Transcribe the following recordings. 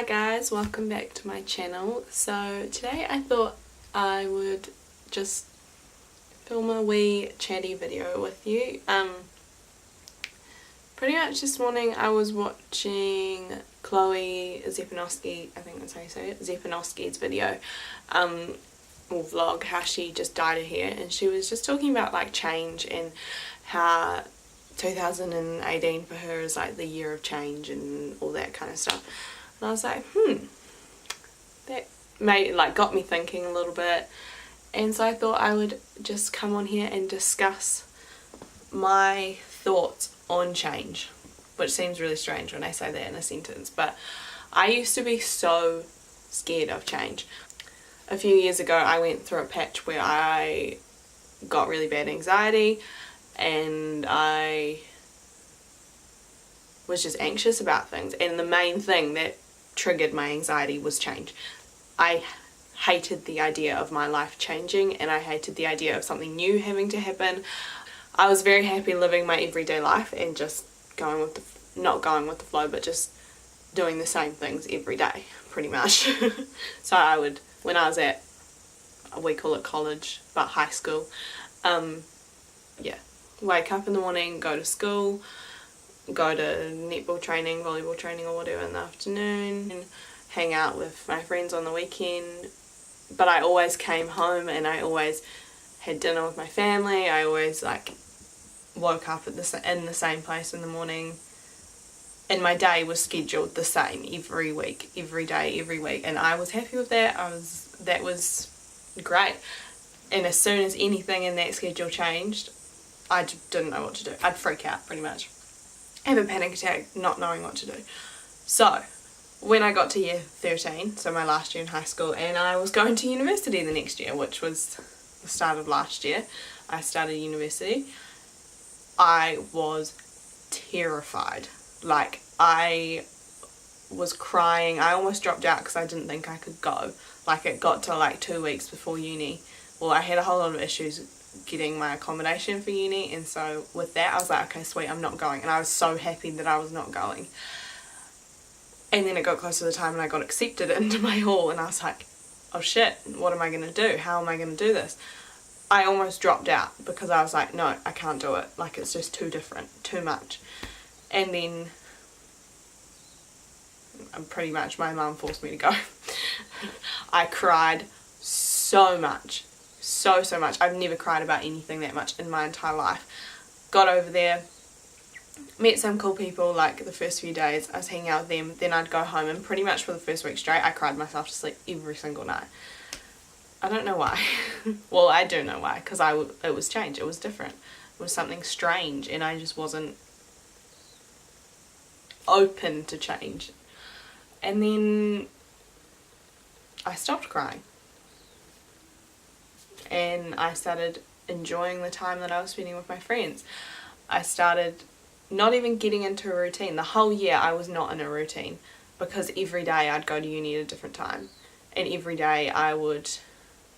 Hi guys, welcome back to my channel. So today I thought I would just film a wee chatty video with you. Pretty much this morning I was watching Chloe Zepanowski, I think that's how you say it, Zepanowski's video, or vlog, how she just dyed her hair, and she was just talking about like change and how 2018 for her is like the year of change and all that kind of stuff. And I was like, that got me thinking a little bit, and so I thought I would just come on here and discuss my thoughts on change, which seems really strange when I say that in a sentence, but I used to be so scared of change. A few years ago I went through a patch where I got really bad anxiety and I was just anxious about things, and the main thing that triggered my anxiety was change. I hated the idea of my life changing, and I hated the idea of something new having to happen. I was very happy living my everyday life and just going with the, not going with the flow, but just doing the same things every day, pretty much. So I would, when I was at, we call it college, but high school, yeah, wake up in the morning, go to school, go to netball training, volleyball training or whatever in the afternoon, and hang out with my friends on the weekend. But I always came home and I always had dinner with my family. I always like woke up at in the same place in the morning, and my day was scheduled the same every week, every day, every week, and I was happy with that. That was great. And as soon as anything in that schedule changed, I didn't know what to do. I'd freak out pretty much, have a panic attack not knowing what to do. So when I got to year 13, so my last year in high school, and I was going to university the next year, which was the start of last year, I started university, I was terrified. Like, I was crying. I almost dropped out because I didn't think I could go. Like, it got to like 2 weeks before uni. Well, I had a whole lot of issues getting my accommodation for uni, and so with that I was like, okay, sweet, I'm not going. And I was so happy that I was not going. And then it got close to the time and I got accepted into my hall, and I was like, oh shit, what am I going to do? How am I going to do this? I almost dropped out because I was like, no, I can't do it. Like, it's just too different, too much. And then pretty much my mum forced me to go. I cried so much. So much. I've never cried about anything that much in my entire life. Got over there, met some cool people. Like, the first few days I was hanging out with them, then I'd go home, and pretty much for the first week straight I cried myself to sleep every single night. I don't know why. Well, I do know why, because it was change, it was different, it was something strange, and I just wasn't open to change. And then I stopped crying, and I started enjoying the time that I was spending with my friends. I started not even getting into a routine. The whole year I was not in a routine, because every day I'd go to uni at a different time, and every day I would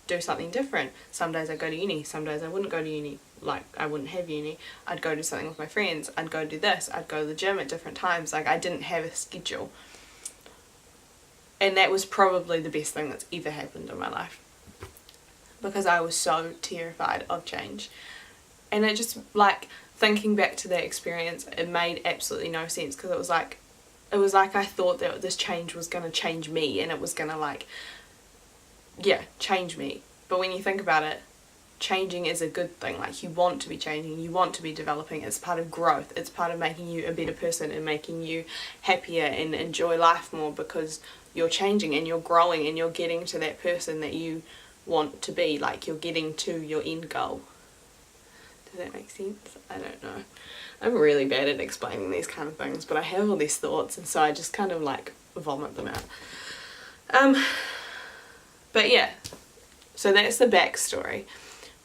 do something different. Some days I'd go to uni, some days I wouldn't go to uni, like I wouldn't have uni. I'd go do something with my friends, I'd go do this, I'd go to the gym at different times. Like, I didn't have a schedule, and that was probably the best thing that's ever happened in my life, because I was so terrified of change. And it just, like, thinking back to that experience, it made absolutely no sense, because it was like I thought that this change was going to change me, and it was going to, like, yeah, change me. But when you think about it, changing is a good thing. Like, you want to be changing, you want to be developing. It's part of growth, it's part of making you a better person and making you happier and enjoy life more, because you're changing and you're growing and you're getting to that person that you want to be. Like, you're getting to your end goal. Does that make sense? I don't know. I'm really bad at explaining these kind of things, but I have all these thoughts, and so I just kind of like vomit them out. But yeah, so that's the backstory.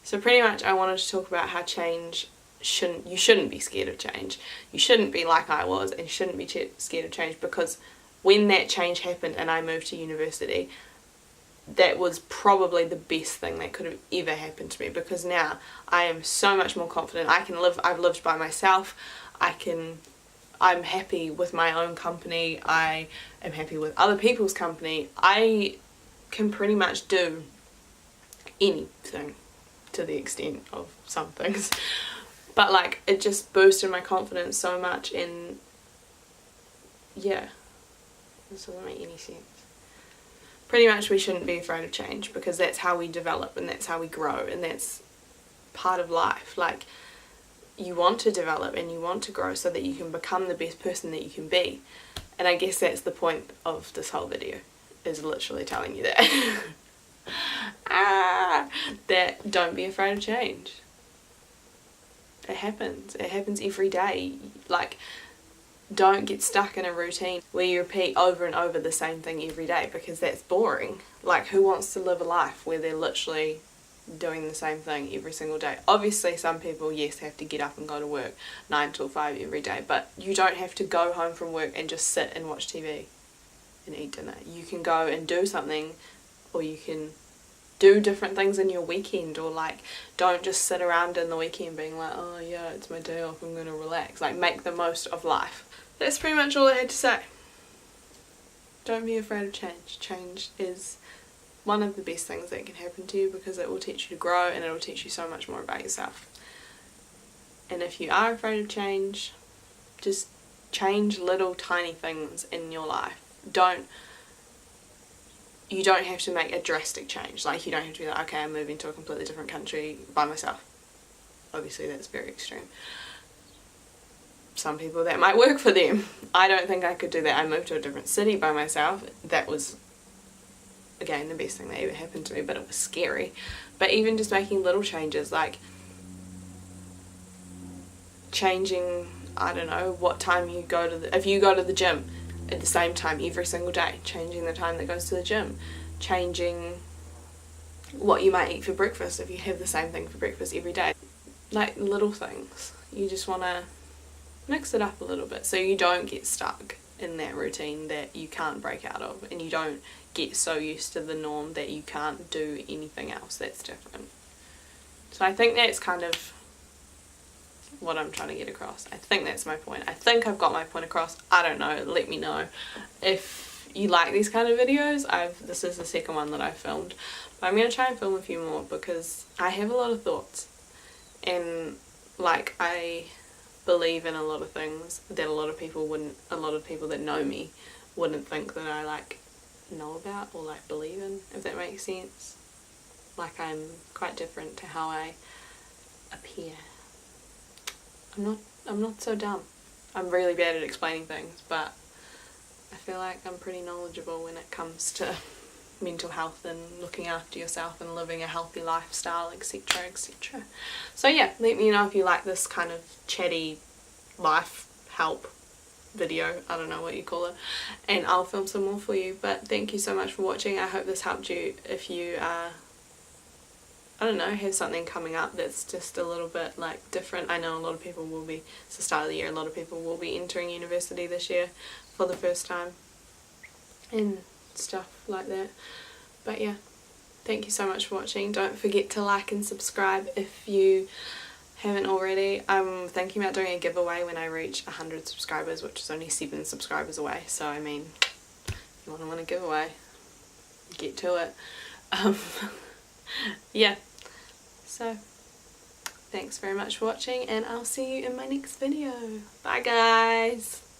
So pretty much I wanted to talk about how change you shouldn't be scared of change. You shouldn't be like I was, and you shouldn't be scared of change, because when that change happened and I moved to university, that was probably the best thing that could have ever happened to me, because now I am so much more confident. I've lived by myself. I'm happy with my own company, I am happy with other people's company, I can pretty much do anything to the extent of some things. But like, it just boosted my confidence so much, and yeah, this doesn't make any sense. Pretty much we shouldn't be afraid of change, because that's how we develop and that's how we grow, and that's part of life. Like, you want to develop and you want to grow so that you can become the best person that you can be. And I guess that's the point of this whole video, is literally telling you that. That don't be afraid of change. It happens every day. Like, don't get stuck in a routine where you repeat over and over the same thing every day, because that's boring. Like, who wants to live a life where they're literally doing the same thing every single day? Obviously some people, yes, have to get up and go to work 9 till 5 every day, but you don't have to go home from work and just sit and watch TV and eat dinner. You can go and do something, or you can do different things in your weekend, or like, don't just sit around in the weekend being like, oh yeah, it's my day off, I'm gonna relax. Like, make the most of life. That's pretty much all I had to say. Don't be afraid of change. Change is one of the best things that can happen to you, because it will teach you to grow and it will teach you so much more about yourself. And if you are afraid of change, just change little tiny things in your life. You don't have to make a drastic change. Like, you don't have to be like, okay, I'm moving to a completely different country by myself. Obviously that's very extreme. Some people that might work for them. I don't think I could do that. I moved to a different city by myself. That was, again, the best thing that ever happened to me, but it was scary. But even just making little changes, like changing, I don't know, what time you go to if you go to the gym at the same time every single day, changing the time that goes to the gym, changing what you might eat for breakfast if you have the same thing for breakfast every day. Like, little things. You just want to mix it up a little bit so you don't get stuck in that routine that you can't break out of, and you don't get so used to the norm that you can't do anything else that's different. So I think that's kind of what I'm trying to get across. I think that's my point. I think I've got my point across. I don't know. Let me know if you like these kind of videos. This is the second one that I've filmed, but I'm going to try and film a few more, because I have a lot of thoughts, and like, I believe in a lot of things that a lot of people that know me wouldn't think that I like know about or like believe in, if that makes sense. Like, I'm quite different to how I appear. I'm not so dumb. I'm really bad at explaining things, but I feel like I'm pretty knowledgeable when it comes to mental health and looking after yourself and living a healthy lifestyle, etc, etc. So yeah, let me know if you like this kind of chatty life help video, I don't know what you call it, and I'll film some more for you. But thank you so much for watching. I hope this helped you. If you I don't know, have something coming up that's just a little bit like different. I know a lot of people will be, it's the start of the year, a lot of people will be entering university this year for the first time and stuff like that. But yeah, thank you so much for watching. Don't forget to like and subscribe if you haven't already. I'm thinking about doing a giveaway when I reach 100 subscribers, which is only 7 subscribers away. So I mean, if you want to win a giveaway, get to it. Yeah, so thanks very much for watching, and I'll see you in my next video. Bye guys.